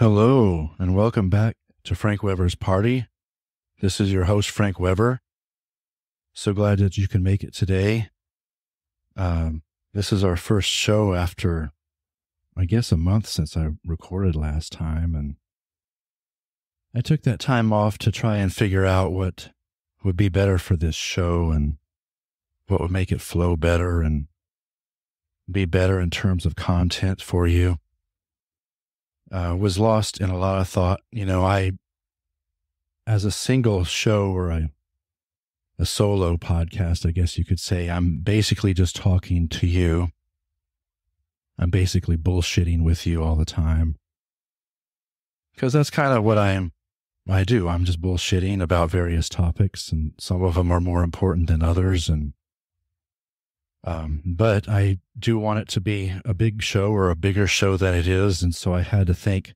Hello, and welcome back to Frank Weber's Party. This is your host, Frank Weber. So glad that you can make it today. This is our first show after, I guess, a month since I recorded last time, and I took that time off to try and figure out what would be better for this show and what would make it flow better and be better in terms of content for you. Was lost in a lot of thought. As a single show or a solo podcast, I guess you could say, I'm basically just talking to you. I'm basically bullshitting with you all the time. Because that's kind of what I do. I'm just bullshitting about various topics, and some of them are more important than others. But I do want it to be a big show or a bigger show than it is. And so I had to think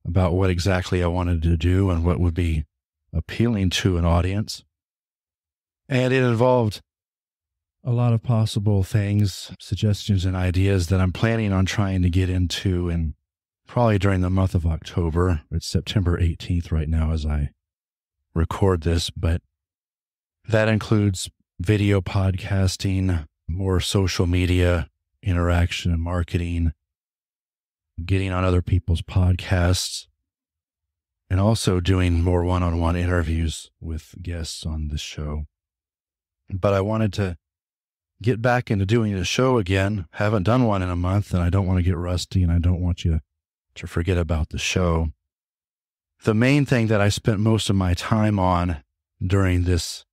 about what exactly I wanted to do and what would be appealing to an audience. And it involved a lot of possible things, suggestions and ideas that I'm planning on trying to get into, and probably during the month of October. It's September 18th right now as I record this, but that includes video podcasting, more social media interaction and marketing, getting on other people's podcasts, and also doing more one-on-one interviews with guests on this show. But I wanted to get back into doing a show again. Haven't done one in a month, and I don't want to get rusty, and I don't want you to forget about the show. The main thing that I spent most of my time on during this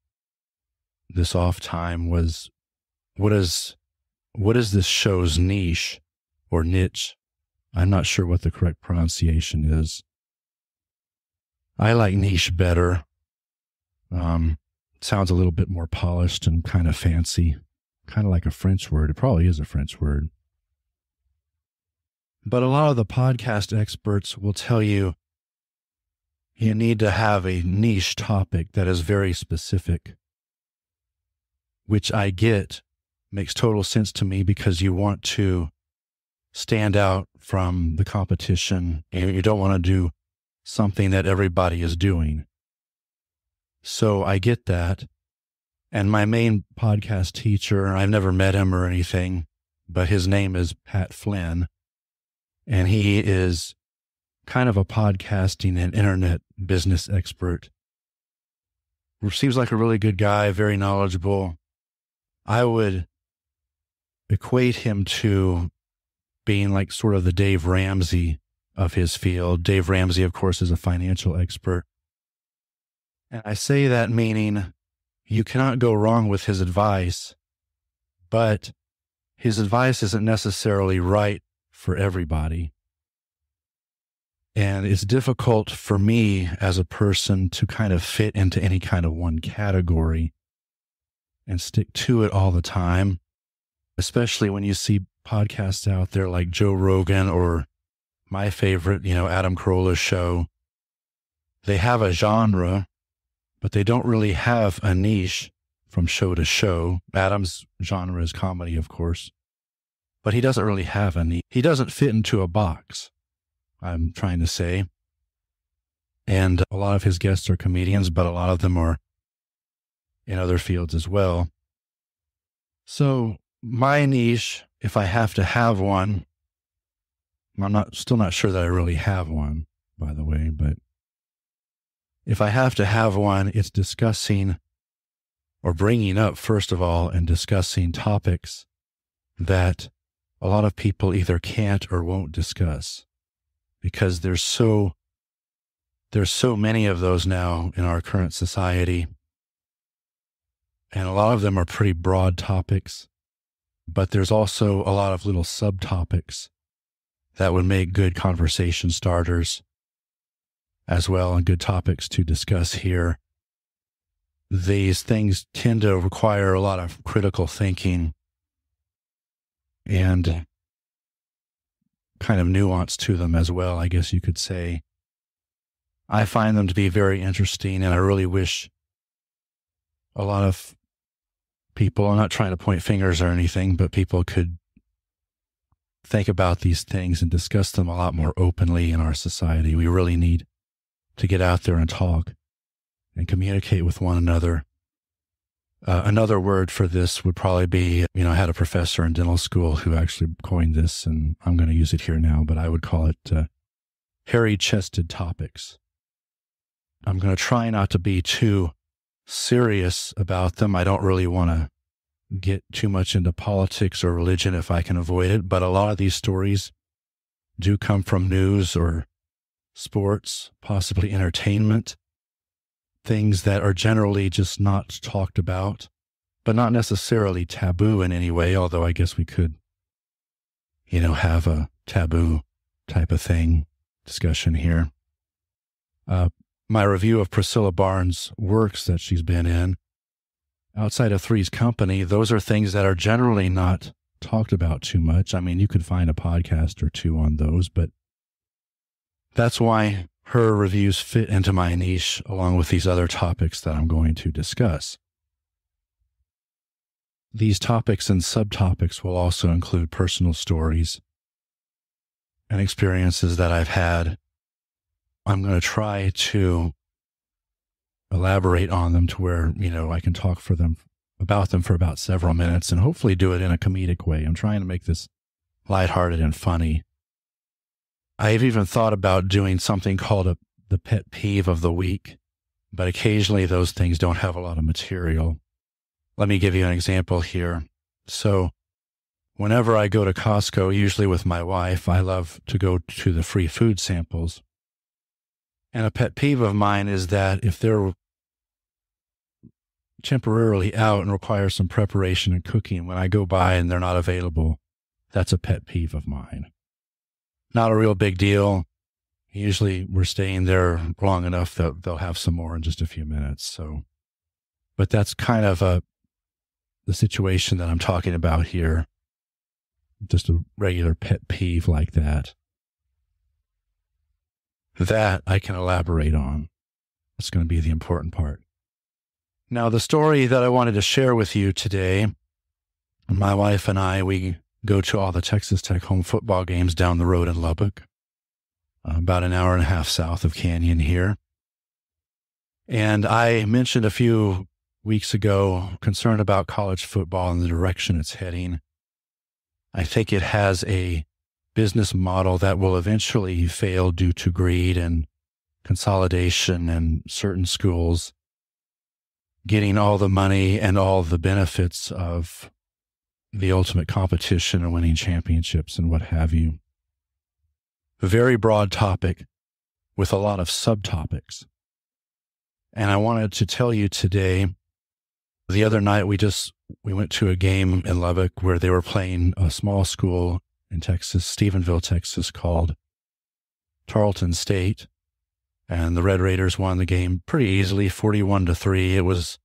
off time was what is this show's niche or niche? I'm not sure what the correct pronunciation is. I like niche better. Sounds a little bit more polished and kind of fancy, kind of like a French word. It probably is a French word. But a lot of the podcast experts will tell you you need to have a niche topic that is very specific, which I get. Makes total sense to me because you want to stand out from the competition and you don't want to do something that everybody is doing. So I get that. And my main podcast teacher, I've never met him or anything, but his name is Pat Flynn. And he is kind of a podcasting and internet business expert. Seems like a really good guy, very knowledgeable. I would equate him to being like sort of the Dave Ramsey of his field. Dave Ramsey, of course, is a financial expert. And I say that meaning you cannot go wrong with his advice, but his advice isn't necessarily right for everybody. And it's difficult for me as a person to kind of fit into any kind of one category and stick to it all the time, especially when you see podcasts out there like Joe Rogan or my favorite, Adam Carolla's show. They have a genre, but they don't really have a niche from show to show. Adam's genre is comedy, of course, but he doesn't really have a niche. He doesn't fit into a box, I'm trying to say. And a lot of his guests are comedians, but a lot of them are in other fields as well. So my niche, if I have to have one, I'm still not sure that I really have one, by the way, but if I have to have one, it's discussing or bringing up, first of all, and discussing topics that a lot of people either can't or won't discuss, because there's so many of those now in our current society. And a lot of them are pretty broad topics, but there's also a lot of little subtopics that would make good conversation starters as well, and good topics to discuss here. These things tend to require a lot of critical thinking and kind of nuance to them as well, I guess you could say. I find them to be very interesting, and I really wish a lot of people, I'm not trying to point fingers or anything, but people could think about these things and discuss them a lot more openly in our society. We really need to get out there and talk and communicate with one another. Another word for this would probably be, I had a professor in dental school who actually coined this, and I'm going to use it here now, but I would call it hairy-chested topics. I'm going to try not to be too serious about them. I don't really want to get too much into politics or religion if I can avoid it, but a lot of these stories do come from news or sports, possibly entertainment, things that are generally just not talked about, but not necessarily taboo in any way, although I guess we could, have a taboo type of thing discussion here. My review of Priscilla Barnes' works that she's been in, outside of Three's Company, those are things that are generally not talked about too much. I mean, you could find a podcast or two on those, but that's why her reviews fit into my niche along with these other topics that I'm going to discuss. These topics and subtopics will also include personal stories and experiences that I've had. I'm going to try to elaborate on them to where, I can talk about them for about several minutes and hopefully do it in a comedic way. I'm trying to make this lighthearted and funny. I've even thought about doing something called the pet peeve of the week, but occasionally those things don't have a lot of material. Let me give you an example here. So whenever I go to Costco, usually with my wife, I love to go to the free food samples. And a pet peeve of mine is that if they're temporarily out and require some preparation and cooking, when I go by and they're not available, that's a pet peeve of mine. Not a real big deal. Usually we're staying there long enough that they'll have some more in just a few minutes. But that's kind of the situation that I'm talking about here. Just a regular pet peeve like that. That I can elaborate on. That's going to be the important part. Now, the story that I wanted to share with you today, my wife and I, we go to all the Texas Tech home football games down the road in Lubbock, about an hour and a half south of Canyon here. And I mentioned a few weeks ago, concerned about college football and the direction it's heading. I think it has a business model that will eventually fail due to greed and consolidation and certain schools getting all the money and all the benefits of the ultimate competition and winning championships and what have you. A very broad topic with a lot of subtopics. And I wanted to tell you today, the other night we went to a game in Lubbock where they were playing a small school in Texas, Stephenville, Texas, called Tarleton State. And the Red Raiders won the game pretty easily, 41-3. It was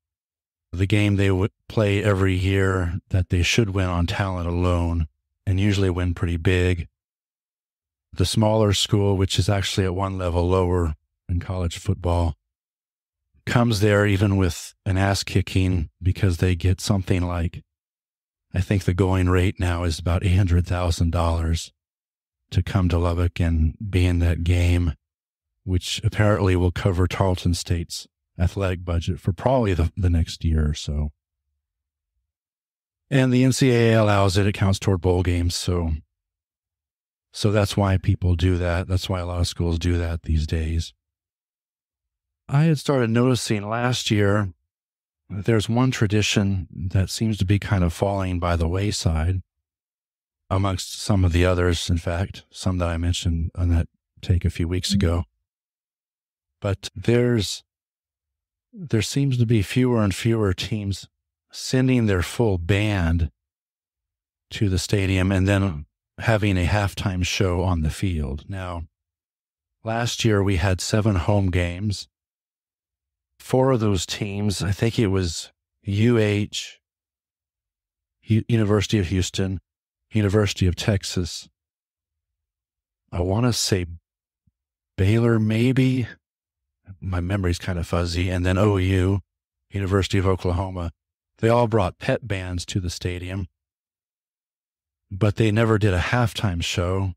the game they would play every year that they should win on talent alone and usually win pretty big. The smaller school, which is actually at one level lower in college football, comes there even with an ass kicking because they get something like, I think the going rate now is about $800,000 to come to Lubbock and be in that game, which apparently will cover Tarleton State's athletic budget for probably the next year or so. And the NCAA allows it. It counts toward bowl games. So that's why people do that. That's why a lot of schools do that these days. I had started noticing last year that there's one tradition that seems to be kind of falling by the wayside amongst some of the others, in fact, some that I mentioned on that take a few weeks ago. But there seems to be fewer and fewer teams sending their full band to the stadium and then having a halftime show on the field. Now, last year we had 7 home games. 4 of those teams, I think it was UH, University of Houston, University of Texas. I want to say Baylor, maybe. My memory's kind of fuzzy. And then OU, University of Oklahoma. They all brought pet bands to the stadium. but they never did a halftime show.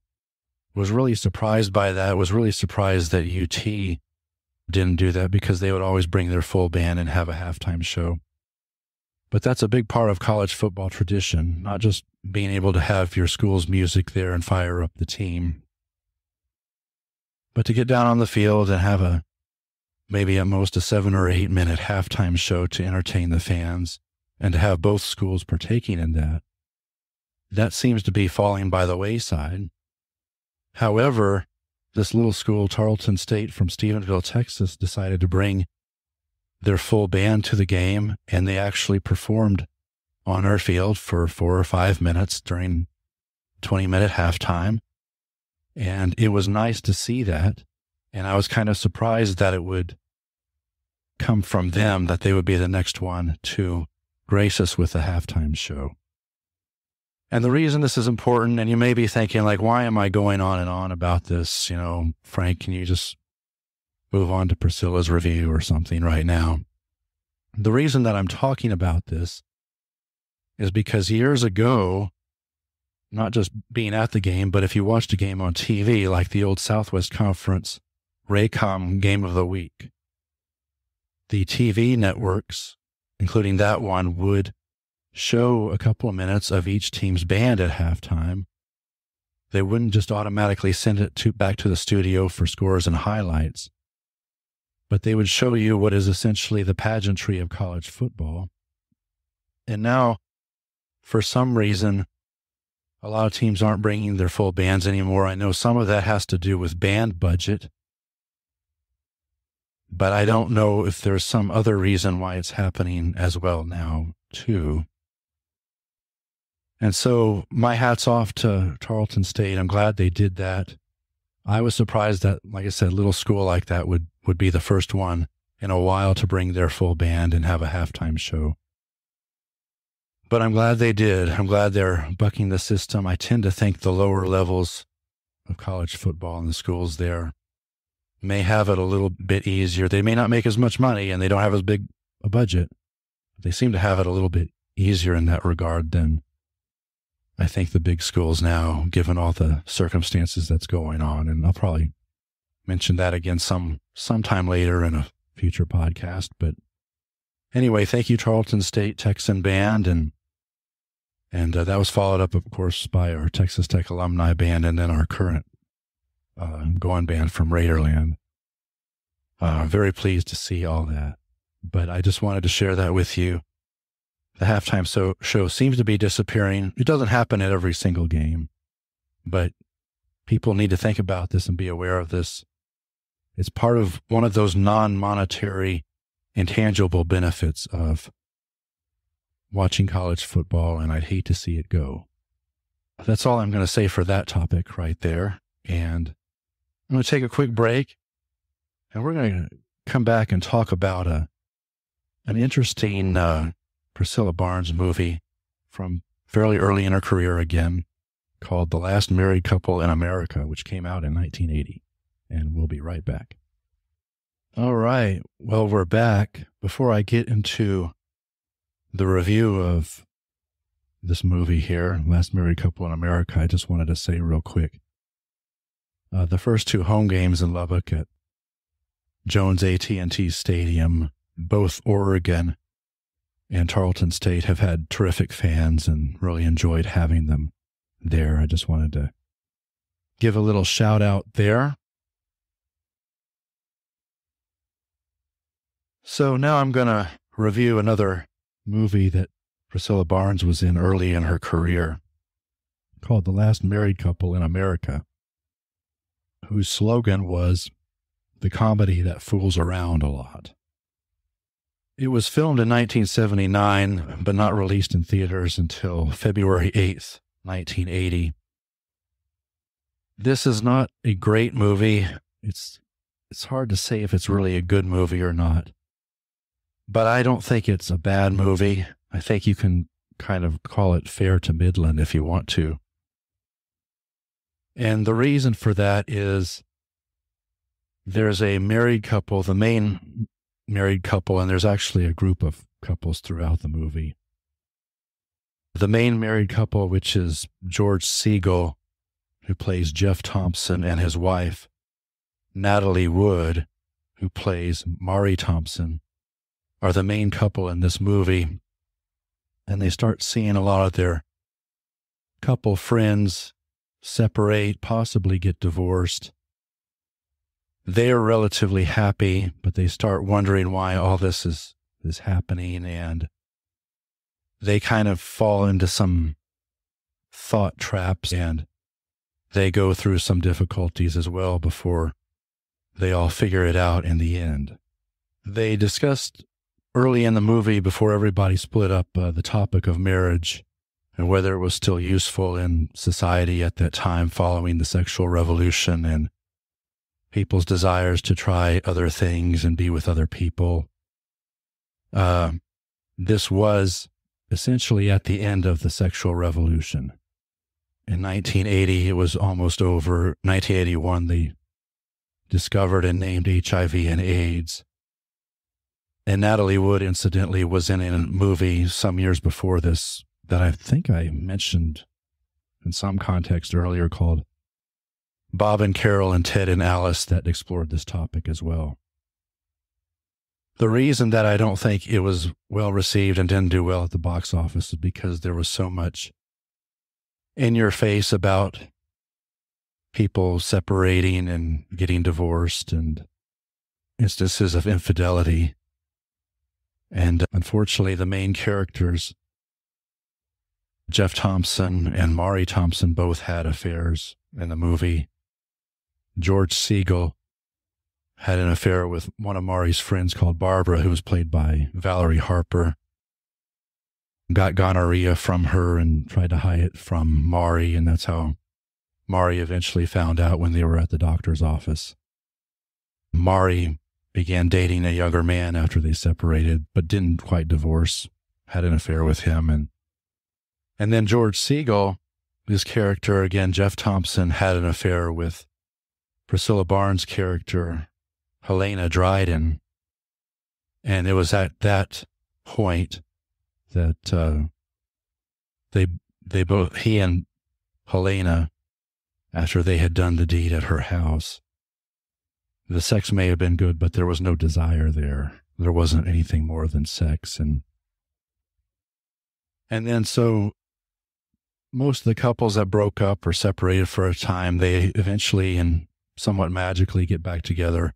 Was really surprised by that. Was really surprised that UT didn't do that, because they would always bring their full band and have a halftime show. But that's a big part of college football tradition, not just being able to have your school's music there and fire up the team, but to get down on the field and have maybe at most a 7 or 8 minute halftime show to entertain the fans, and to have both schools partaking in that. That seems to be falling by the wayside. However, this little school, Tarleton State from Stephenville, Texas, decided to bring their full band to the game, and they actually performed on our field for 4 or 5 minutes during 20-minute halftime. And it was nice to see that. And I was kind of surprised that it would come from them, that they would be the next one to grace us with a halftime show. And the reason this is important, and you may be thinking, like, why am I going on and on about this? You know, Frank, can you just move on to Priscilla's review or something right now? The reason that I'm talking about this is because years ago, not just being at the game, but if you watched a game on TV, like the old Southwest Conference Raycom Game of the Week, the TV networks, including that one, would show a couple of minutes of each team's band at halftime. They wouldn't just automatically send it back to the studio for scores and highlights, but they would show you what is essentially the pageantry of college football. And now, for some reason, a lot of teams aren't bringing their full bands anymore. I know some of that has to do with band budget, but I don't know if there's some other reason why it's happening as well now, too. And so my hat's off to Tarleton State. I'm glad they did that. I was surprised that, like I said, a little school like that would be the first one in a while to bring their full band and have a halftime show. But I'm glad they did. I'm glad they're bucking the system. I tend to think the lower levels of college football and the schools there may have it a little bit easier. They may not make as much money and they don't have as big a budget. They seem to have it a little bit easier in that regard than I think the big schools now, given all the circumstances that's going on. And I'll probably mention that again sometime later in a future podcast. But anyway, thank you, Tarleton State Texan Band. And that was followed up, of course, by our Texas Tech Alumni Band, and then our current Goin' Band from Raiderland. Very pleased to see all that. But I just wanted to share that with you. The halftime show seems to be disappearing. It doesn't happen at every single game, but people need to think about this and be aware of this. It's part of one of those non-monetary, intangible benefits of watching college football, and I'd hate to see it go. That's all I'm going to say for that topic right there. And I'm going to take a quick break, and we're going to come back and talk about an interesting Priscilla Barnes movie from fairly early in her career again, called The Last Married Couple in America, which came out in 1980. And we'll be right back. All right. Well, we're back. Before I get into the review of this movie here, Last Married Couple in America, I just wanted to say real quick, the first 2 home games in Lubbock at Jones AT&T Stadium, both Oregon and Tarleton State, have had terrific fans and really enjoyed having them there. I just wanted to give a little shout out there. So now I'm going to review another movie that Priscilla Barnes was in early in her career, called The Last Married Couple in America, whose slogan was the comedy that fools around a lot. It was filmed in 1979, but not released in theaters until February 8th, 1980. This is not a great movie. It's hard to say if it's really a good movie or not. But I don't think it's a bad movie. I think you can kind of call it fair to Midland if you want to. And the reason for that is there's a married couple, the main married couple, and there's actually a group of couples throughout the movie. The main married couple, which is George Siegel, who plays Jeff Thompson, and his wife, Natalie Wood, who plays Mari Thompson, are the main couple in this movie. And they start seeing a lot of their couple friends separate, possibly get divorced. They are relatively happy, but they start wondering why all this is happening, and they kind of fall into some thought traps, and they go through some difficulties as well before they all figure it out in the end. They discussed early in the movie, before everybody split up, the topic of marriage and whether it was still useful in society at that time following the sexual revolution and people's desires to try other things and be with other people. This was essentially at the end of the sexual revolution. In 1980, it was almost over. 1981, they discovered and named HIV and AIDS. And Natalie Wood, incidentally, was in a movie some years before this that I think I mentioned in some context earlier called Bob and Carol and Ted and Alice that explored this topic as well. The reason that I don't think it was well received and didn't do well at the box office is because there was so much in your face about people separating and getting divorced and instances of infidelity. And unfortunately, the main characters, Jeff Thompson and Mari Thompson, both had affairs in the movie. George Siegel had an affair with one of Mari's friends called Barbara, who was played by Valerie Harper. Got gonorrhea from her and tried to hide it from Mari, and that's how Mari eventually found out when they were at the doctor's office. Mari began dating a younger man after they separated, but didn't quite divorce, had an affair with him. And then George Siegel, his character, again, Jeff Thompson, had an affair with Priscilla Barnes' character, Helena Dryden. And it was at that point that they both, he and Helena, after they had done the deed at her house, the sex may have been good, but there was no desire there. There wasn't anything more than sex. And then so most of the couples that broke up or separated for a time, they eventually and somewhat magically get back together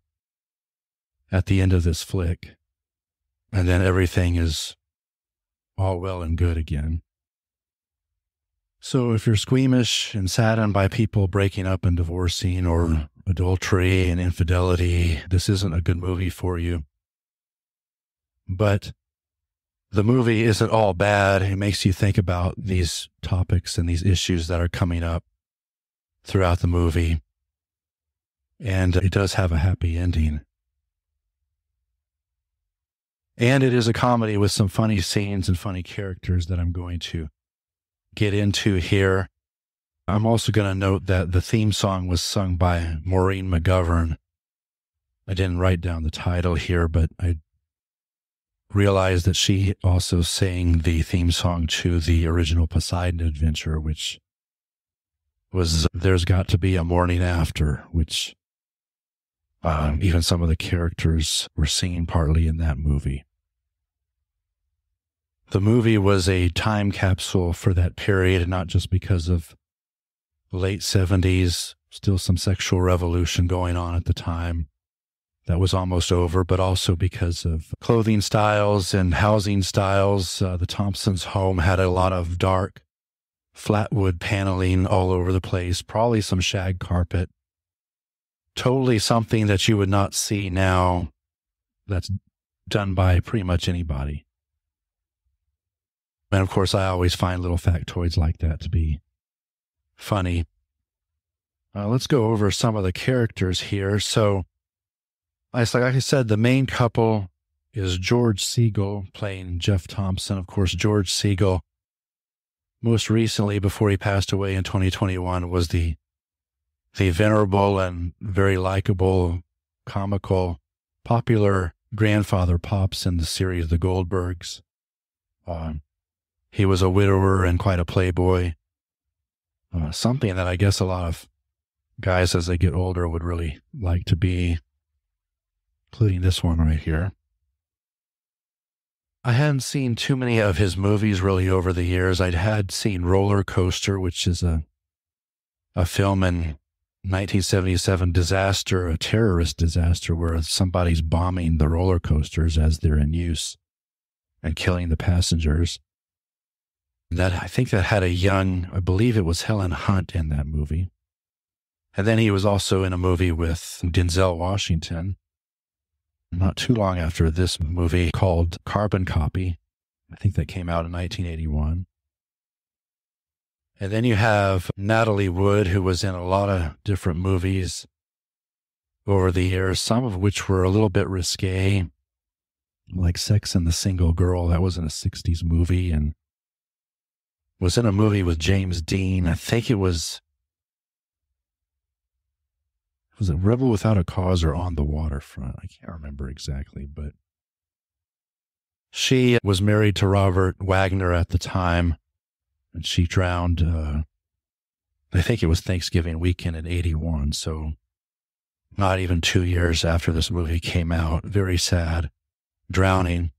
at the end of this flick. And then everything is all well and good again. So if you're squeamish and saddened by people breaking up and divorcing or adultery and infidelity, this isn't a good movie for you. But the movie isn't all bad. It makes you think about these topics and these issues that are coming up throughout the movie. And it does have a happy ending. And it is a comedy with some funny scenes and funny characters that I'm going to get into here. I'm also going to note that the theme song was sung by Maureen McGovern. I didn't write down the title here, but I realized that she also sang the theme song to the original Poseidon Adventure, which was There's Got to Be a Morning After, which even some of the characters were singing partly in that movie. The movie was a time capsule for that period, not just because of late 70s, still some sexual revolution going on at the time that was almost over, but also because of clothing styles and housing styles. The Thompsons' home had a lot of dark flatwood paneling all over the place, probably some shag carpet. Totally something that you would not see now that's done by pretty much anybody. And of course, I always find little factoids like that to be funny. Let's go over some of the characters here. So, like I said, the main couple is George Siegel playing Jeff Thompson. Of course, George Siegel, most recently, before he passed away in 2021, was the venerable and very likable, comical, popular grandfather Pops in the series The Goldbergs. He was a widower and quite a playboy. Something that I guess a lot of guys as they get older would really like to be, including this one right here. I hadn't seen too many of his movies really over the years. I had seen Roller Coaster, which is a film in 1977 disaster, a terrorist disaster where somebody's bombing the roller coasters as they're in use and killing the passengers. I think that had a young, I believe it was Helen Hunt in that movie. And then he was also in a movie with Denzel Washington, not too long after this movie, called Carbon Copy. I think that came out in 1981. And then you have Natalie Wood, who was in a lot of different movies over the years, some of which were a little bit risque, like Sex and the Single Girl. That was in a 60s movie, and was in a movie with James Dean. I think it was it Rebel Without a Cause or On the Waterfront? I can't remember exactly, but she was married to Robert Wagner at the time, and she drowned, I think it was Thanksgiving weekend in 81, so not even 2 years after this movie came out. Very sad. Drowning.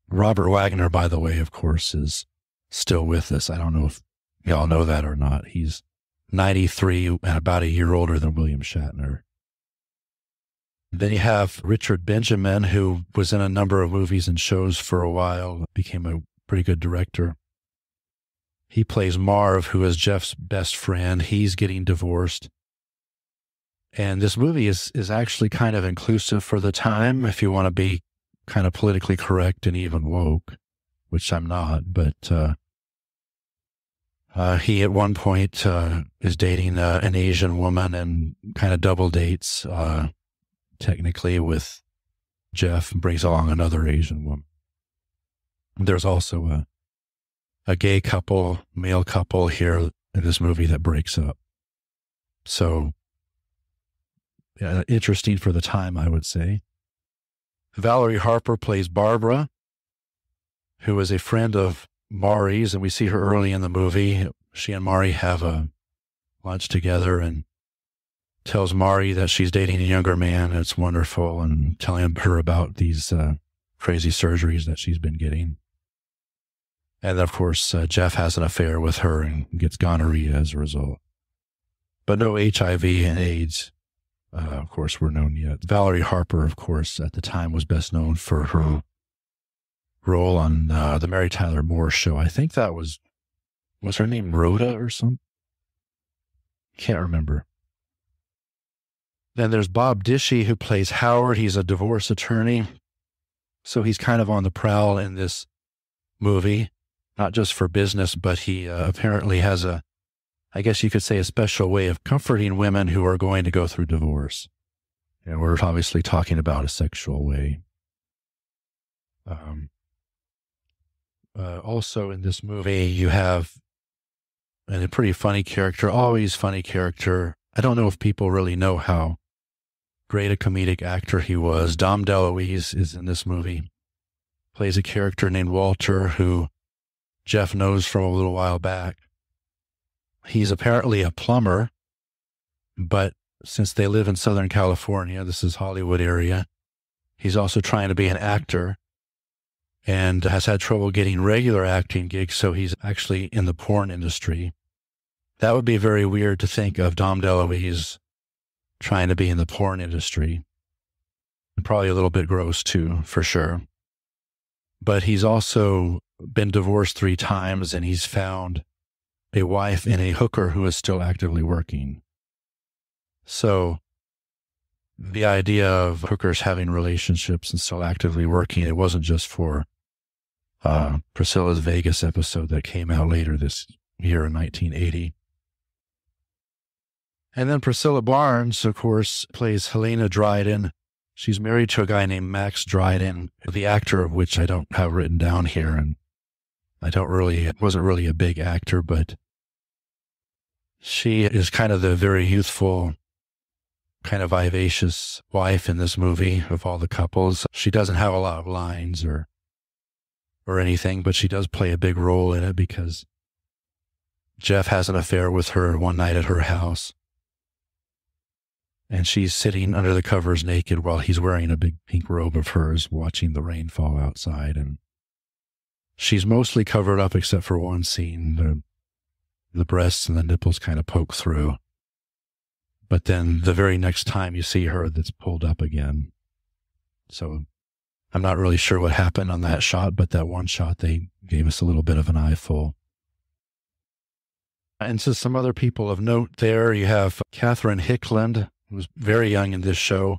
Robert Wagner, by the way, of course, is still with us. I don't know if y'all know that or not. He's 93 and about a year older than William Shatner. Then you have Richard Benjamin, who was in a number of movies and shows for a while, became a pretty good director. He plays Marv, who is Jeff's best friend. He's getting divorced. And this movie is actually kind of inclusive for the time, if you want to be kind of politically correct and even woke, which I'm not, but he at one point is dating an Asian woman and kind of double dates, technically, with Jeff, and brings along another Asian woman. There's also a gay couple, male couple here in this movie that breaks up. So, interesting for the time, I would say. Valerie Harper plays Barbara, who is a friend of Mari's, and we see her early in the movie. She and Mari have a lunch together and tells Mari that she's dating a younger man, and it's wonderful, and telling her about these crazy surgeries that she's been getting. And of course, Jeff has an affair with her and gets gonorrhea as a result. But no HIV and AIDS, of course, were known yet. Valerie Harper, of course, at the time was best known for her role on the Mary Tyler Moore Show. I think that was her name Rhoda or something? Can't remember. Then there's Bob Dishy, who plays Howard. He's a divorce attorney. So he's kind of on the prowl in this movie, not just for business, but he apparently has I guess you could say, a special way of comforting women who are going to go through divorce. And we're obviously talking about a sexual way. Also in this movie, you have a pretty funny character, always funny character. I don't know if people really know how great a comedic actor he was. Dom DeLuise is in this movie. Plays a character named Walter, who Jeff knows from a little while back. He's apparently a plumber, but since they live in Southern California, this is Hollywood area, he's also trying to be an actor and has had trouble getting regular acting gigs, so he's actually in the porn industry. That would be very weird to think of Dom DeLuise trying to be in the porn industry. Probably a little bit gross too, for sure. But he's also been divorced 3 times, and he's found a wife and a hooker who is still actively working. So the idea of hookers having relationships and still actively working, it wasn't just for Priscilla's Vegas episode that came out later this year in 1980. And then Priscilla Barnes, of course, plays Helena Dryden. She's married to a guy named Max Dryden, the actor of which I don't have written down here, and wasn't really a big actor, but she is kind of the very youthful, kind of vivacious wife in this movie of all the couples. She doesn't have a lot of lines or or anything, but she does play a big role in it because Jeff has an affair with her one night at her house. And she's sitting under the covers naked while he's wearing a big pink robe of hers, watching the rain fall outside. And she's mostly covered up except for one scene. The breasts and the nipples kind of poke through. But then the very next time you see her, that's pulled up again. So I'm not really sure what happened on that shot, but that one shot, they gave us a little bit of an eyeful. And so some other people of note there, you have Catherine Hickland, who was very young in this show.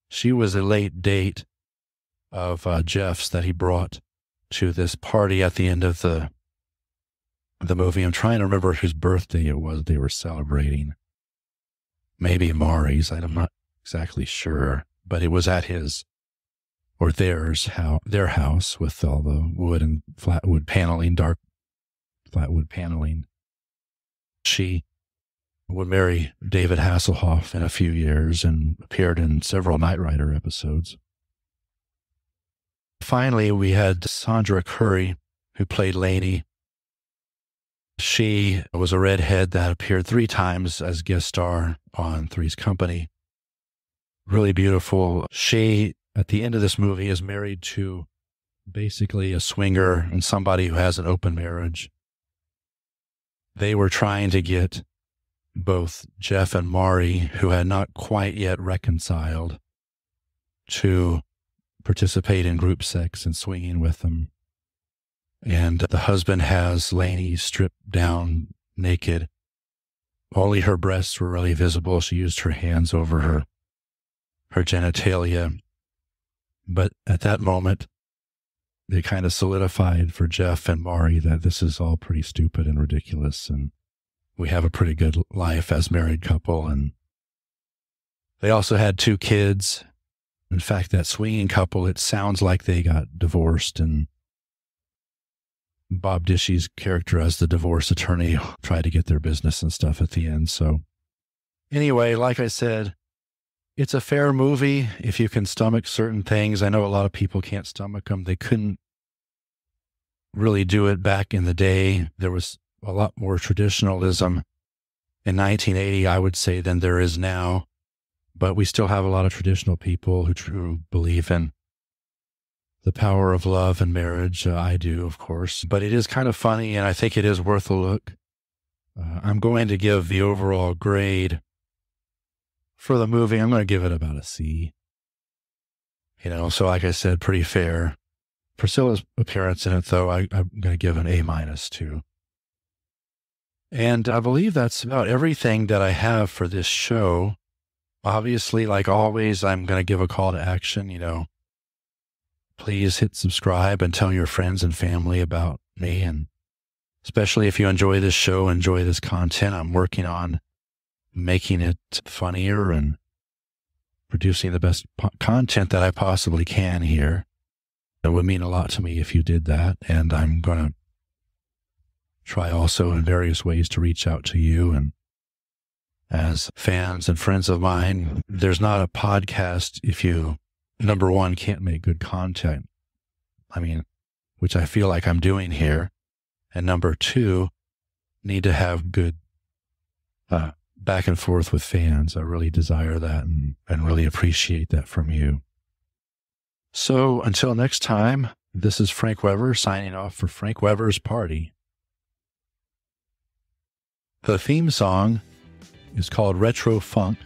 She was a late date of Jeff's that he brought to this party at the end of the movie. I'm trying to remember whose birthday it was they were celebrating. Maybe Maury's, I'm not exactly sure, but it was at his or their house with all the wood and flatwood paneling, dark flatwood paneling. She would marry David Hasselhoff in a few years and appeared in several Knight Rider episodes. Finally, we had Sandra Curry, who played Lainey. She was a redhead that appeared 3 times as guest star on Three's Company. Really beautiful. She, at the end of this movie, is married to basically a swinger and somebody who has an open marriage. They were trying to get both Jeff and Maury, who had not quite yet reconciled, to participate in group sex and swinging with them. And the husband has Lainey stripped down naked. Only her breasts were really visible. She used her hands over her genitalia. But at that moment, they kind of solidified for Jeff and Maury that this is all pretty stupid and ridiculous, and we have a pretty good life as married couple. And they also had 2 kids. In fact, that swinging couple, it sounds like they got divorced, and Bob Dishy's character as the divorce attorney tried to get their business and stuff at the end. So anyway, like I said, it's a fair movie if you can stomach certain things. I know a lot of people can't stomach them. They couldn't really do it back in the day. There was a lot more traditionalism in 1980, I would say, than there is now. But we still have a lot of traditional people who truly believe in the power of love and marriage. I do, of course. But it is kind of funny, and I think it is worth a look. I'm going to give the overall grade for the movie. I'm going to give it about a C. So like I said, pretty fair. Priscilla's appearance in it, though, I'm going to give an A- too. And I believe that's about everything that I have for this show. Obviously, like always, I'm going to give a call to action. Please hit subscribe and tell your friends and family about me. And especially if you enjoy this show, enjoy this content, I'm working on making it funnier and producing the best content that I possibly can here. It would mean a lot to me if you did that. And I'm going to try also in various ways to reach out to you. And as fans and friends of mine, there's not a podcast if you, number one, can't make good content. Which I feel like I'm doing here. And number 2, need to have good back and forth with fans. I really desire that and really appreciate that from you. So until next time, this is Frank Weber signing off for Frank Weber's Party. The theme song is called Retro Funk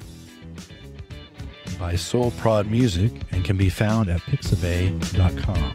by Soul Prod Music and can be found at pixabay.com.